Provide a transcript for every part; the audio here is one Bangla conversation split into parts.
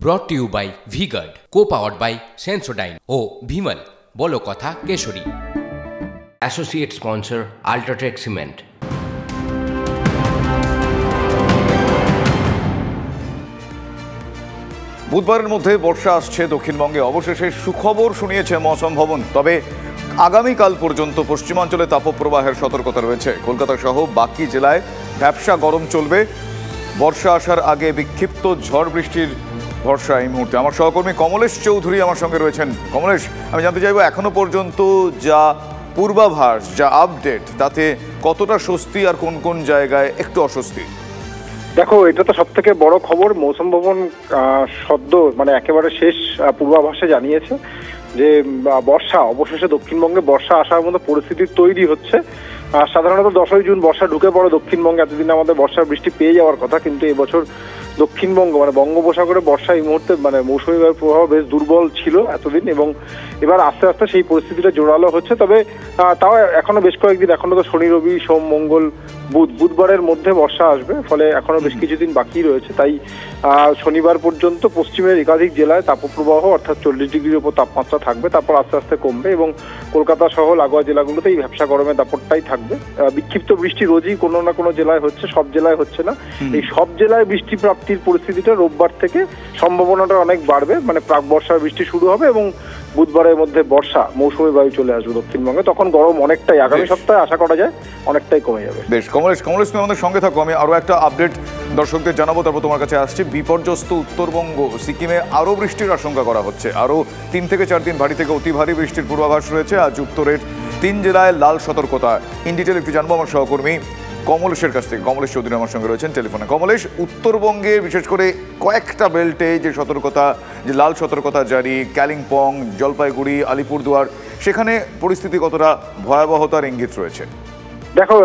brought to you by V-Guard, co-powered by Sensodyne O Bhimal বলো কথা Keshari. Associate sponsor Ultratech Cement। বুধবারের মধ্যে বর্ষা আসছে দক্ষিণবঙ্গে। অবশেষে সুখবর শুনিয়েছে মৌসুম ভবন। তবে আগামীকাল পর্যন্ত পশ্চিমাঞ্চলে তাপপ্রবাহের সতর্কতা রয়েছে। কলকাতা সহ বাকি জেলায় ভ্যাপসা গরম চলবে। বর্ষা আসার আগে বিক্ষিপ্ত ঝড় বৃষ্টির ভরসা এই মুহূর্তে। আমার সহকর্মী কমলেশ চৌধুরী আমার সঙ্গে রয়েছেন। কমলেশ, আমি জানতে চাইবো এখনো পর্যন্ত যা পূর্বাভাস, যা আপডেট, তাতে কতটা স্বস্তি আর কোন কোন জায়গায় একটু অস্বস্তি? দেখো, এটা তো সব থেকে বড় খবর। মৌসুম ভবন সদ্য একেবারে শেষ পূর্বাভাসে জানিয়েছে যে বর্ষা অবশেষে দক্ষিণবঙ্গে বর্ষা আসার মতো পরিস্থিতি তৈরি হচ্ছে। সাধারণত 10ই জুন বর্ষা ঢুকে পড়ে দক্ষিণবঙ্গে। এতদিন আমাদের বর্ষার বৃষ্টি পেয়ে যাওয়ার কথা, কিন্তু এবছর দক্ষিণবঙ্গ বঙ্গোপসাগরে বর্ষা এই মুহূর্তে মৌসুমী বায়ুর প্রভাব বেশ দুর্বল ছিল এতদিন, এবং এবার আস্তে আস্তে সেই পরিস্থিতিটা জোরালো হচ্ছে। তবে তাও এখনো বেশ কয়েকদিন, এখনো তো শনি, রবি, সোম, মঙ্গল, বুধবারের মধ্যে বর্ষা আসবে, ফলে এখনো বেশ কিছুদিন বাকি রয়েছে। তাই শনিবার পর্যন্ত পশ্চিমের একাধিক জেলায় তাপপ্রবাহ অর্থাৎ 40 ডিগ্রির উপর তাপমাত্রা থাকবে, তারপর আস্তে আস্তে কমবে এবং কলকাতা সহ লাগোয়া জেলাগুলোতে এই ভ্যাপসা গরমের দাপটটাই থাকবে। বিক্ষিপ্ত বৃষ্টি রোজই কোনো না কোনো জেলায় হচ্ছে, সব জেলায় হচ্ছে না। এই সব জেলায় বৃষ্টি প্রাপ্তির পরিস্থিতিটা রোববার থেকে সম্ভাবনাটা অনেক বাড়বে। প্রাক বর্ষার বৃষ্টি শুরু হবে এবং বুধবারের মধ্যে বর্ষা মৌসুমী বায়ু চলে আসবে দক্ষিণবঙ্গে। তখন গরম অনেকটাই আগামী সপ্তাহে আশা করা যায় অনেকটাই কমে যাবে। বেশ, কমলেশ তুমি আমাদের সঙ্গে থাকো। আমি আরো একটা আপডেট দর্শকদের জানাবো, তারপর তোমার কাছে আসছি। বিপর্যস্ত উত্তরবঙ্গ, সিকিমে আরো বৃষ্টির আশঙ্কা করা হচ্ছে। আরো 3 থেকে 4 দিন ভারী থেকে অতি ভারী বৃষ্টির পূর্বাভাস রয়েছে। আজ উত্তরের 3 জেলায় লাল সতর্কতা। ইন ডিটেল একটু জানবো আমার সহকর্মী কমলেশের কাছ থেকে। কমলেশ চৌধুরী আমার সঙ্গে রয়েছেন টেলিফোনে। কমলেশ, উত্তরবঙ্গে বিশেষ করে কয়েকটা বেল্টে যে সতর্কতা, যে লাল সতর্কতা জারি, কালিম্পং, জলপাইগুড়ি, আলিপুরদুয়ার, সেখানে পরিস্থিতি কতটা ভয়াবহতার ইঙ্গিত রয়েছে? দেখো,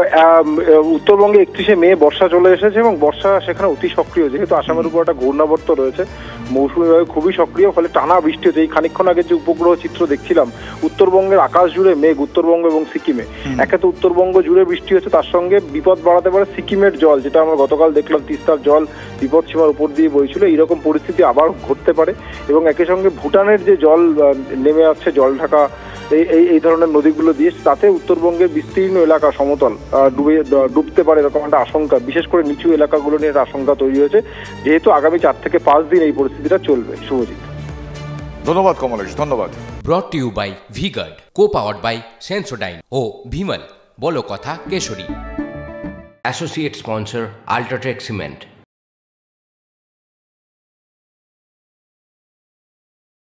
উত্তরবঙ্গে 31শে মে বর্ষা চলে এসেছে এবং বর্ষা সেখানে অতি সক্রিয়। যেহেতু আসামের উপর একটা ঘূর্ণাবর্ত রয়েছে, মৌসুমী বায়ু খুবই সক্রিয়, ফলে টানা বৃষ্টি হচ্ছে। এই খানিকক্ষণ আগে যে উপগ্রহ চিত্র দেখছিলাম, উত্তরবঙ্গের আকাশ জুড়ে মেঘ, উত্তরবঙ্গ এবং সিকিমে। একে তো উত্তরবঙ্গ জুড়ে বৃষ্টি হচ্ছে, তার সঙ্গে বিপদ বাড়াতে পারে সিকিমের জল, যেটা আমরা গতকাল দেখলাম তিস্তার জল বিপদ সীমার উপর দিয়ে বইছিল। এইরকম পরিস্থিতি আবার ঘটতে পারে এবং একই সঙ্গে ভুটানের যে জল নেমে আসছে জল ঢাকা এই ধরনের নদীগুলো দিয়ে, তাতে উত্তরবঙ্গের বিস্তীর্ণ এলাকা সমতল ডুবতে পারে এরকম একটা আশঙ্কা, বিশেষ করে নিচু এলাকাগুলো নিয়ে আশঙ্কা তৈরি হয়েছে। যেহেতু আগামী 4 থেকে 5 দিন এই পরিস্থিতিটা চলবে। শুভজিৎ, ধন্যবাদ কমলেশ, ধন্যবাদ। brought to you by V-Guard, co-powered by Sensodyne O Bhimal বলো কথা Keshari. Associate sponsor Ultratech Cement।